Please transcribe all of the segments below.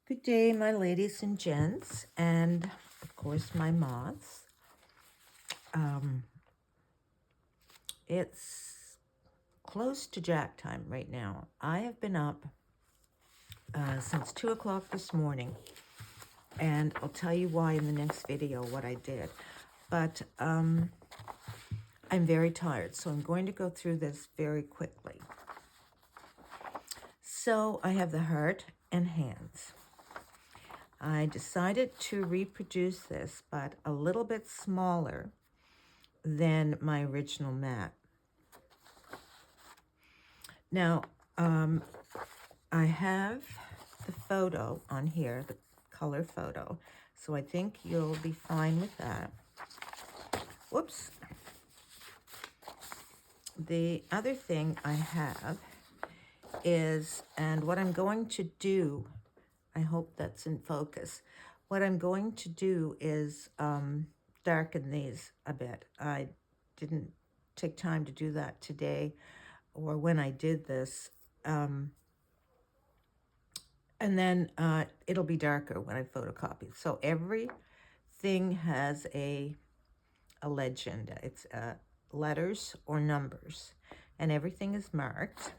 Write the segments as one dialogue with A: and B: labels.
A: Good day, my ladies and gents, and of course, my moths. It's close to jack time right now. I have been up since 2 o'clock this morning, and I'll tell you why in the next video what I did. But I'm very tired, so I'm going to go through this very quickly. So I have the heart and hands. I decided to reproduce this, but a little bit smaller than my original mat. Now, I have the photo on here, the color photo, so I think you'll be fine with that. Whoops. The other thing I have is, and what I'm going to do, I hope that's in focus. What I'm going to do is darken these a bit. I didn't take time to do that today or when I did this. And then it'll be darker when I photocopy. So everything has a legend. It's letters or numbers. And everything is marked.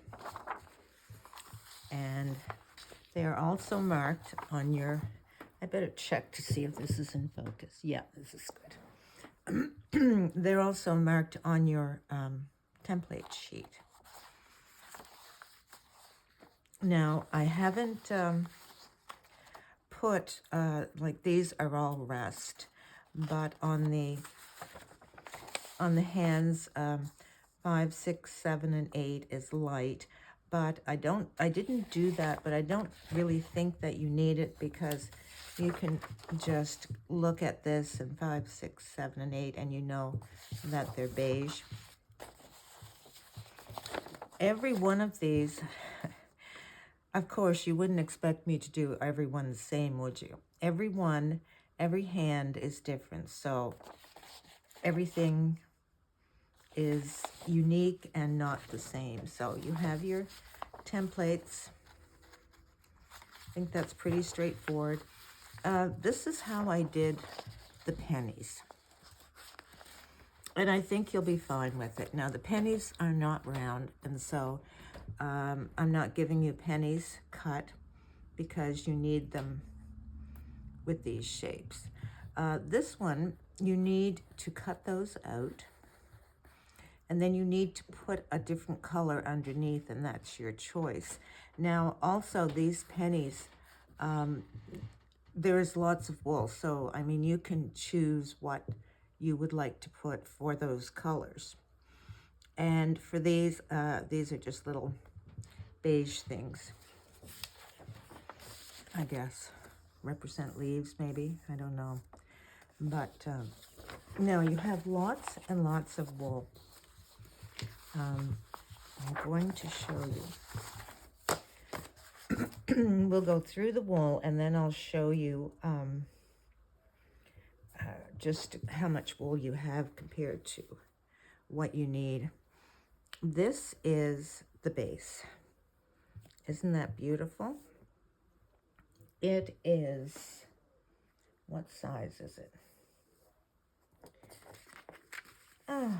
A: And they are also marked on your, I better check to see if this is in focus. Yeah, this is good. They're also marked on your template sheet. Now, I haven't put, like these are all rest, but on the hands, 5, 6, 7, and 8 is light. But I didn't do that, but I don't really think that you need it because you can just look at this and 5, 6, 7, and 8, and you know that they're beige. Every one of these, of course, you wouldn't expect me to do every one the same, would you? Every hand is different, so everything is unique and not the same. So you have your templates. I think that's pretty straightforward. This is how I did the pennies. And I think you'll be fine with it. Now, the pennies are not round, and so I'm not giving you pennies cut because you need them with these shapes. This one, you need to cut those out. And then you need to put a different color underneath, and that's your choice. Now, also, these pennies, there is lots of wool. So, I mean, you can choose what you would like to put for those colors. And for these are just little beige things, I guess. Represent leaves, maybe. I don't know. But now you have lots and lots of wool. I'm going to show you. We'll go through the wool, and then I'll show you just how much wool you have compared to what you need. This is the base. Isn't that beautiful? It is, what size is it? Oh,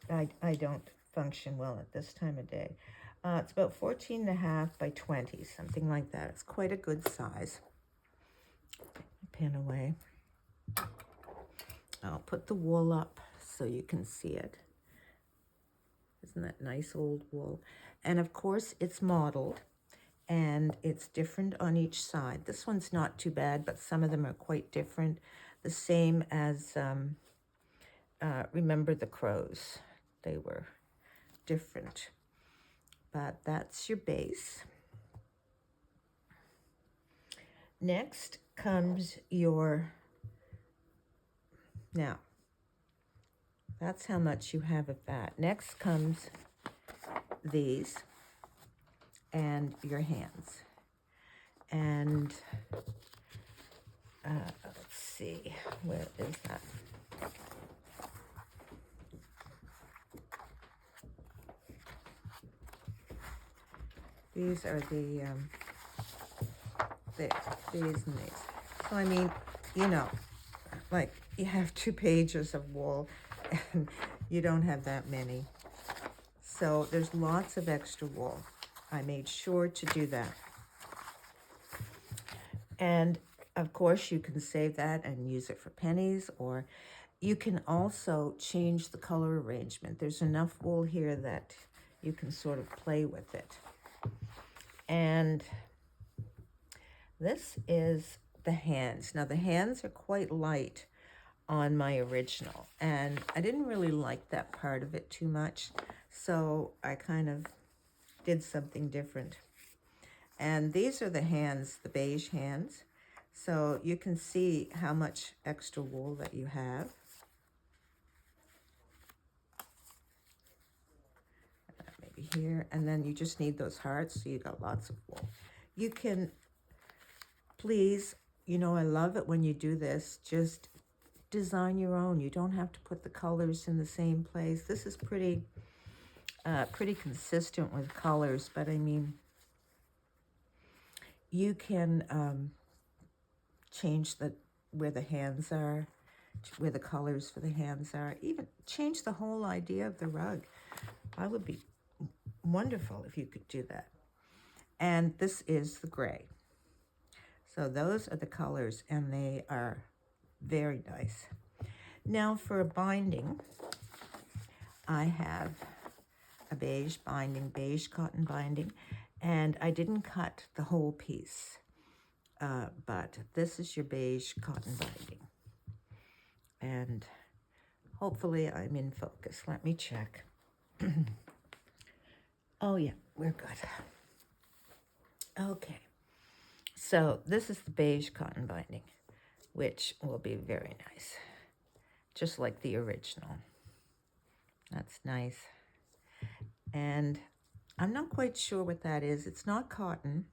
A: I don't function well at this time of day. It's about 14.5 by 20, something like that. It's quite a good size. Pin away. I'll put the wool up so you can see it. Isn't that nice old wool? And of course, it's modeled, and it's different on each side. This one's not too bad, but some of them are quite different. The same as, remember the crows. They were different. But that's your base. Next comes your, now, that's how much you have of that. Next comes these and your hands. And let's see, where is that? These are the there, these and these. So, I mean, you know, like you have 2 pages of wool and you don't have that many. So there's lots of extra wool. I made sure to do that. And of course you can save that and use it for pennies, or you can also change the color arrangement. There's enough wool here that you can sort of play with it. And this is the hands. Now the hands are quite light on my original, and I didn't really like that part of it too much, so I kind of did something different. And these are the hands, the beige hands, so you can see how much extra wool that you have. Maybe here, and then you just need those hearts, so you got lots of wool. You can, please, you know, I love it when you do this, just design your own. You don't have to put the colors in the same place. This is pretty consistent with colors, but I mean, you can change where the hands are, where the colors for the hands are, even change the whole idea of the rug. I would be wonderful if you could do that. And this is the gray. So those are the colors, and they are very nice. Now for a binding, I have a beige binding, beige cotton binding, and I didn't cut the whole piece, but this is your beige cotton binding. And hopefully I'm in focus. Let me check. Oh yeah, we're good. Okay, so this is the beige cotton binding, which will be very nice, just like the original. That's nice. And I'm not quite sure what that is. It's not cotton.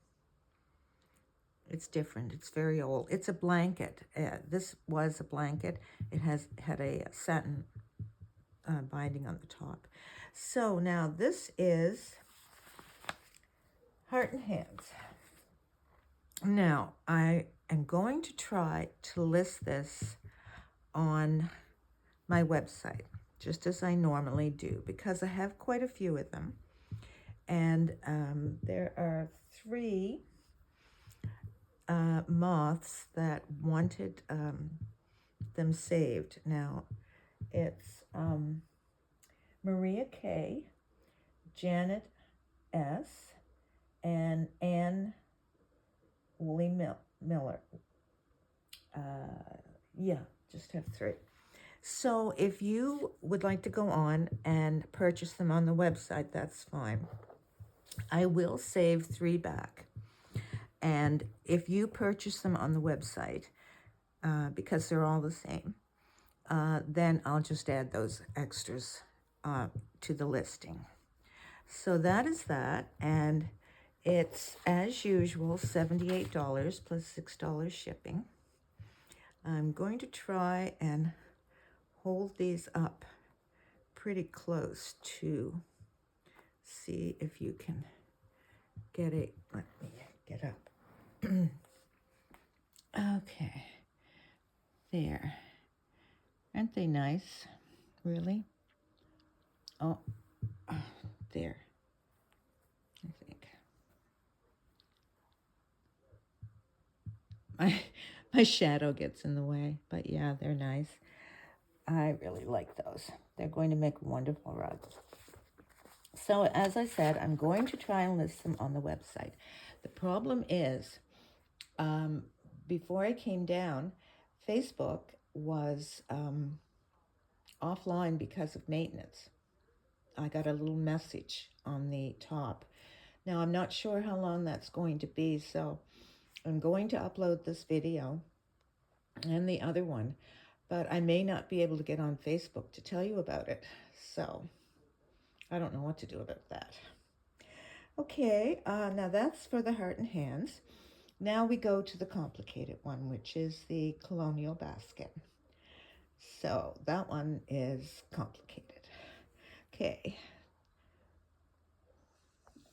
A: It's different. It's very old. It's a blanket. This was a blanket. It had a satin binding on the top. So now this is Heart and Hands. Now I am going to try to list this on my website, just as I normally do, because I have quite a few of them. And there are 3 moths that wanted them saved. Now, it's Maria K., Janet S., and Anne Woolley Miller. Yeah, just have 3. So if you would like to go on and purchase them on the website, that's fine. I will save 3 back. And if you purchase them on the website, because they're all the same, then I'll just add those extras to the listing. So that is that, and it's, as usual, $78 plus $6 shipping. I'm going to try and hold these up pretty close to see if you can get it. Let me get up. Okay, there. Aren't they nice? Really? Oh, there. I think my shadow gets in the way, but yeah, they're nice. I really like those. They're going to make wonderful rugs. So as I said, I'm going to try and list them on the website. The problem is, before I came down, Facebook was offline because of maintenance. I got a little message on the top. Now, I'm not sure how long that's going to be, so I'm going to upload this video and the other one, but I may not be able to get on Facebook to tell you about it, so I don't know what to do about that. Okay, now that's for the Heart and Hands. Now we go to the complicated one, which is the colonial basket. So that one is complicated. Okay,